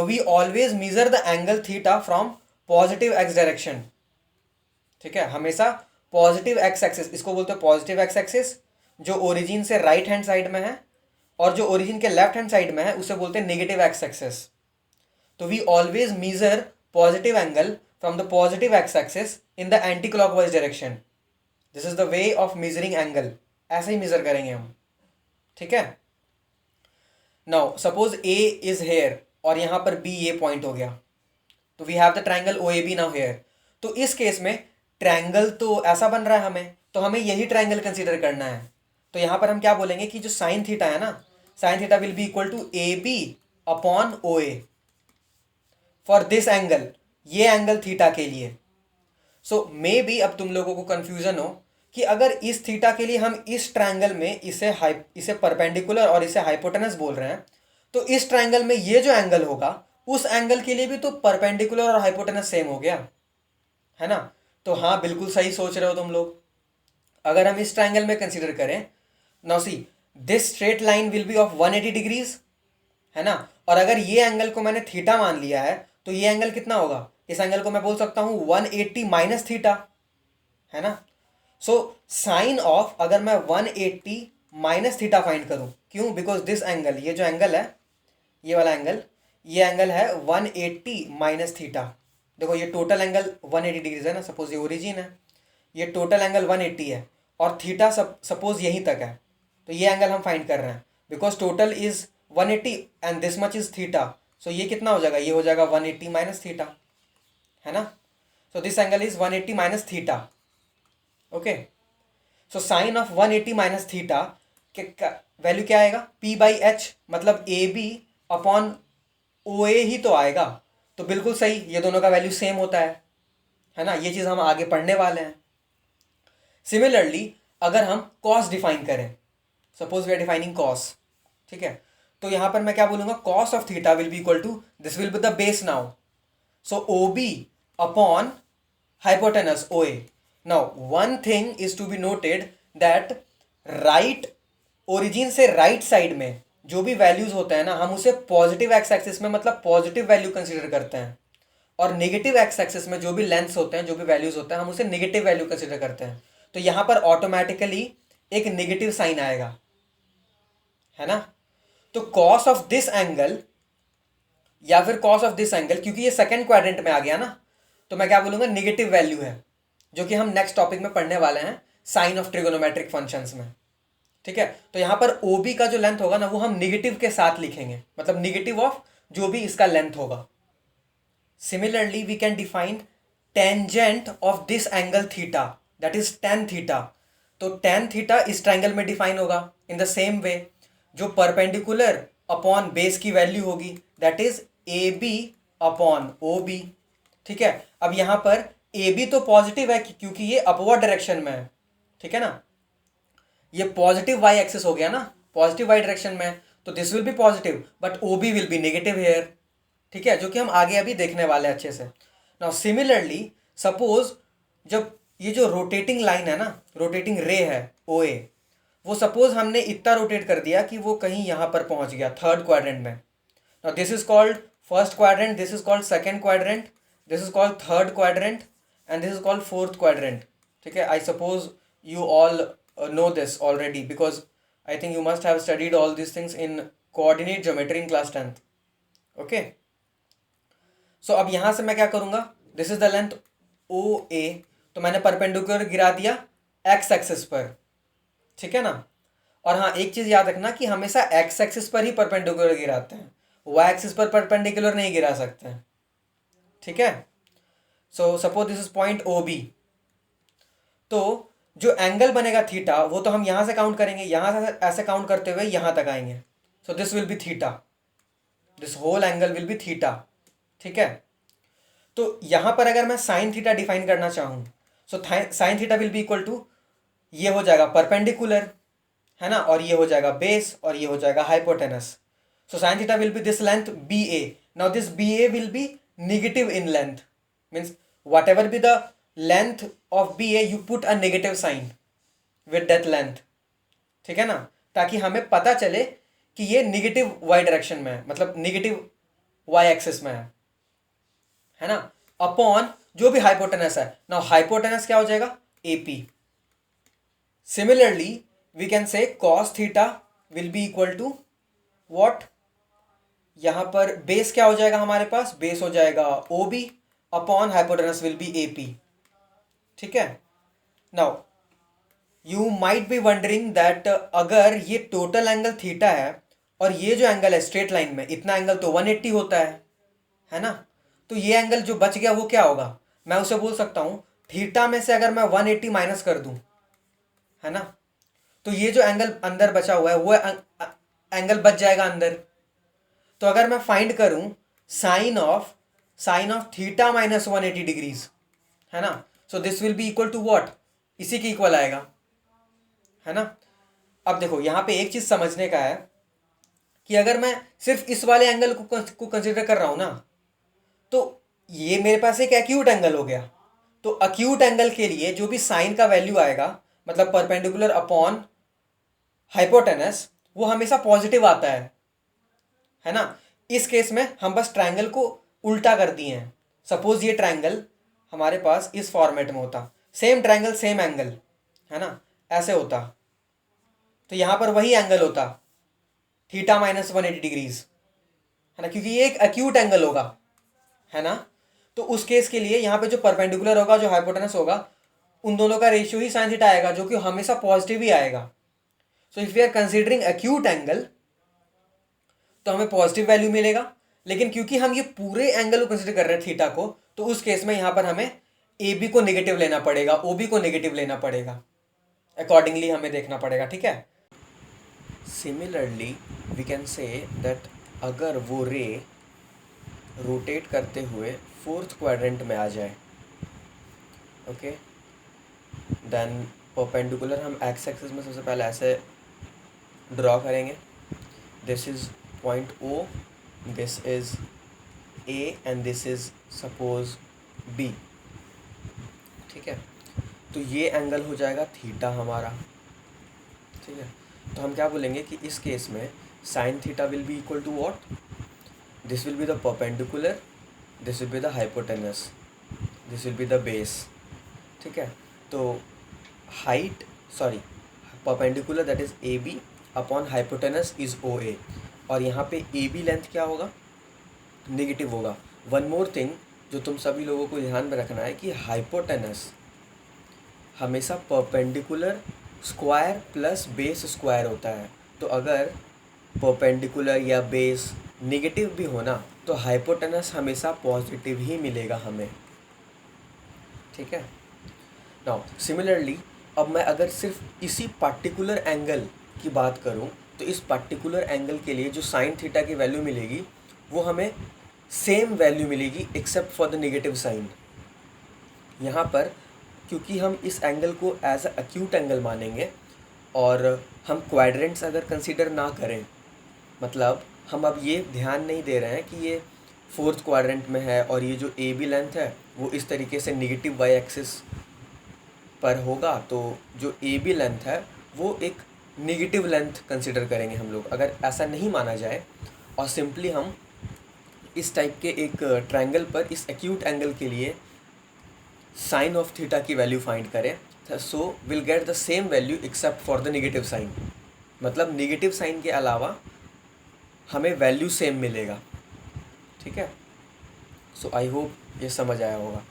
तो we always measure the angle theta from positive x direction, ठीक है, हमेशा पॉजिटिव एक्स एक्सिस, इसको बोलते हैं पॉजिटिव एक्स एक्सिस, जो ओरिजिन से राइट हैंड साइड में है, और जो ओरिजिन के लेफ्ट हैंड साइड में है उसे बोलते हैं नेगेटिव एक्स एक्सिस। तो we always measure positive angle from the positive x axis in the anti clockwise direction. This is the way of measuring angle, ऐसे ही मेजर करेंगे हम, ठीक है। Now suppose A is here और यहां पर बी ए पॉइंट हो गया, तो we have the triangle O A B now here. तो इस केस में ट्राइंगल तो ऐसा बन रहा है हमें, तो हमें यही ट्राइंगल कंसीडर करना है। तो यहां पर हम क्या बोलेंगे कि जो साइन थीटा है ना, sine theta will be equal to A B upon O A for this angle, ये एंगल थीटा के लिए। सो मे बी अब तुम लोगों को कंफ्यूजन हो कि अगर इस थीटा के लिए हम इस ट्राइंगल में इसे परपेंडिकुलर और इसे हाइपोटेनस बोल रहे हैं, तो इस ट्राइंगल में ये जो एंगल होगा उस एंगल के लिए भी तो परपेंडिकुलर और हाइपोटेनस सेम हो गया, है ना। तो हाँ, बिल्कुल सही सोच रहे हो तुम लोग। अगर हम इस ट्राइंगल में कंसीडर करें, now see this straight line will be of 180 degrees, है ना। और अगर ये एंगल को मैंने थीटा मान लिया है तो ये एंगल कितना होगा, इस एंगल को मैं बोल सकता हूं 180 माइनस थीटा, है ना। सो साइन ऑफ, अगर मैं 180 माइनस थीटा फाइंड करूं, क्यों, बिकॉज दिस एंगल, ये जो एंगल है, ये वाला एंगल, ये एंगल है 180 माइनस थीटा। देखो ये टोटल एंगल 180 डिग्रीज है ना, सपोज ये ओरिजिन है, ये टोटल एंगल 180 है और थीटा सपोज यहीं तक है, तो ये एंगल हम फाइंड कर रहे हैं because total is 180 and this much is theta. So ये कितना हो जाएगा, ये हो जाएगा 180 माइनस थीटा, है ना। So this angle is 180 minus theta, okay. So sine of 180 minus theta value क्या आएगा, p बाई एच, मतलब ए बी अपॉन ओ ए ही तो आएगा। तो बिल्कुल सही, ये दोनों का वैल्यू सेम होता है ना। ये चीज़ हम आगे पढ़ने वाले हैं। सिमिलरली अगर हम कॉस डिफाइन करें, suppose we are defining cos, ठीक है, तो यहां पर मैं क्या बोलूंगा, cos of theta will be equal to, this will be the base now, so O B upon hypotenuse OA. Now one thing is to be noted that right origin से right side में जो भी values होते हैं ना, हम उसे positive x axis में मतलब पॉजिटिव वैल्यू कंसीडर करते हैं, और नेगेटिव एक्स एक्सिस में जो भी लेंथ्स होते हैं, जो भी वैल्यूज होते हैं, हम उसे नेगेटिव वैल्यू कंसीडर करते हैं। तो यहां पर ऑटोमेटिकली एक नेगेटिव साइन आएगा, है ना। तो कॉस ऑफ दिस एंगल या फिर कॉस ऑफ दिस एंगल, क्योंकि ये सेकंड क्वाड्रेंट में आ गया ना, तो मैं क्या बोलूंगा, नेगेटिव वैल्यू है, जो कि हम नेक्स्ट टॉपिक में पढ़ने वाले हैं, साइन ऑफ ट्रिगोनोमेट्रिक फंक्शंस में, ठीक है। तो यहां पर ओ बी का जो लेंथ होगा ना, वो हम निगेटिव के साथ लिखेंगे, मतलब निगेटिव ऑफ जो भी इसका लेंथ होगा। Similarly we can define tangent of this angle theta, that is tan theta. तो टेन थीटा इस ट्राइंगल में डिफाइन होगा इन द सेम वे, जो परपेंडिकुलर अपॉन बेस की वैल्यू होगी, that is A B upon O B, ठीक है। अब यहां पर ए बी तो पॉजिटिव है क्योंकि ये अपवर्ड डायरेक्शन में है, ठीक है ना, ये पॉजिटिव वाई एक्सिस हो गया ना, पॉजिटिव वाई डायरेक्शन में, तो this will be positive but O B will be negative here, ठीक है, जो कि हम आगे अभी देखने वाले हैं अच्छे से। नाउ सिमिलरली सपोज जब ये जो रोटेटिंग लाइन है ना, रोटेटिंग रे है ओ ए, वो सपोज हमने इतना रोटेट कर दिया कि वो कहीं यहां पर पहुंच गया थर्ड क्वाड्रेंट में। Now this is called first quadrant, this is called second quadrant, this is called third quadrant and this is called fourth quadrant, ठीक है। I suppose you all know this already because I think you must have studied all these things in coordinate geometry in class 10th, okay। so अब यहां से मैं क्या करूंगा, this is the length OA, तो मैंने परपेंडिकुलर गिरा दिया x एक्सिस पर, ठीक है ना। और हाँ, एक चीज याद रखना कि हमेशा x एक्सिस पर ही परपेंडिकुलर गिराते हैं, y एक्सिस पर परपेंडिकुलर नहीं गिरा सकते हैं, ठीक है। So suppose this is point O B, तो जो एंगल बनेगा थीटा वो तो हम यहां से काउंट करेंगे, यहां से ऐसे काउंट करते हुए यहां तक आएंगे, so this will be theta, this whole angle will be theta, ठीक है। तो यहां पर अगर मैं साइन थीटा डिफाइन करना चाहूं, so sine theta will be equal to, ये हो जाएगा परपेंडिकुलर, है ना, और ये हो जाएगा बेस और ये हो जाएगा hypotenuse. So sine theta will be this length B A. Now this B A will be negative in length, means whatever be the length of BA you put a negative sign with that length, ठीक है ना, ताकि हमें पता चले कि ये negative Y direction में है, मतलब नेगेटिव वाई एक्सिस में है ना, अपॉन जो भी हाइपोटेनस है। नाउ हाइपोटेनस क्या हो जाएगा, AP। Similarly we can say cos theta will be equal to what, यहां पर बेस क्या हो जाएगा हमारे पास, बेस हो जाएगा OB upon hypotenuse will be AP। ठीक है। Now you might be wondering that अगर ये टोटल एंगल थीटा है और ये जो एंगल है स्ट्रेट लाइन में, इतना एंगल तो 180 होता है ना, तो ये एंगल जो बच गया वो क्या होगा, मैं उसे बोल सकता हूं थीटा में से अगर मैं 180 माइनस कर दूं, है ना, तो ये जो एंगल अंदर बचा हुआ है वो एंगल बच जाएगा अंदर। तो अगर मैं फाइंड करूं sine of theta minus 180 degrees, है ना, so this will be equal to what, इसी के इक्वल आएगा, है ना। अब देखो यहां पे एक चीज समझने का है कि अगर मैं सिर्फ इस वाले एंगल को कंसिडर कर रहा हूं ना, तो ये मेरे पास एक एक्यूट एंगल हो गया। तो एक्यूट एंगल के लिए जो भी साइन का वैल्यू आएगा, मतलब परपेंडिकुलर अपॉन हाइपोटेनस, वो हमेशा पॉजिटिव आता है ना। इस केस में हम बस ट्रायंगल को उल्टा कर दिए हैं। सपोज ये ट्रायंगल हमारे पास इस फॉर्मेट में होता, सेम ट्रायंगल सेम एंगल, है ना, ऐसे होता, तो यहां पर वही एंगल होता थीटा माइनस 180 डिग्रीज, है ना, क्योंकि ये एक एक्यूट एंगल होगा, है ना। तो उस केस के लिए यहाँ पे जो परपेंडिकुलर होगा, जो हाइपोटेनस होगा, उन दोनों का रेशियो ही साइन थीटा आएगा, जो कि हमेशा पॉजिटिव ही आएगा। So if we are considering acute angle तो हमें पॉजिटिव वैल्यू मिलेगा, लेकिन क्योंकि हम ये पूरे एंगल को कंसिडर कर रहे हैं थीटा को, तो उस केस में यहाँ पर हमें AB को नेगेटिव लेना पड़ेगा, OB को नेगेटिव लेना पड़ेगा, अकॉर्डिंगली हमें देखना पड़ेगा। ठीक है। Similarly we can say that अगर वो रे रोटेट करते हुए फोर्थ क्वाड्रेंट में आ जाए, ओके, देन परपेंडिकुलर हम एक्स एक्सिस में सबसे पहले ऐसे ड्रॉ करेंगे, this is point O, this is A and this is suppose B। ठीक है। तो ये एंगल हो जाएगा थीटा हमारा। ठीक है। तो हम क्या बोलेंगे कि इस केस में sine theta will be equal to what, this will be the perpendicular, this will be the hypotenuse, this will be the base. ठीक है। तो height perpendicular that is AB upon hypotenuse is OA, और यहाँ पे AB length क्या होगा, negative होगा। One more thing जो तुम सभी लोगों को ध्यान में रखना है कि हाइपोटेनस हमेशा perpendicular square plus base square होता है। तो अगर परपेंडिकुलर या बेस नेगेटिव भी होना तो हाइपोटेनस हमेशा पॉजिटिव ही मिलेगा हमें। ठीक है। नाउ सिमिलरली अब मैं अगर सिर्फ इसी पर्टिकुलर एंगल की बात करूं, तो इस पर्टिकुलर एंगल के लिए जो साइन थीटा की वैल्यू मिलेगी वो हमें सेम वैल्यू मिलेगी except for the negative sign. यहाँ पर क्योंकि हम इस एंगल को एज अ एक्यूट एंगल मानेंगे और हम क्वाड्रेंट्स अगर कंसीडर ना करें, मतलब हम अब ये ध्यान नहीं दे रहे हैं कि ये फोर्थ क्वाड्रेंट में है और ये जो AB लेंथ है वो इस तरीके से नेगेटिव वाई एक्सिस पर होगा, तो जो AB लेंथ है वो एक नेगेटिव लेंथ कंसिडर करेंगे हम लोग। अगर ऐसा नहीं माना जाए और सिंपली हम इस टाइप के एक ट्रायंगल पर इस एक्यूट एंगल के लिए साइन ऑफ थीटा की वैल्यू फाइंड करें, so will get the same value except for the negative sign. मतलब नेगेटिव साइन के अलावा हमें वैल्यू सेम मिलेगा। ठीक है। सो आई होप ये समझ आया होगा।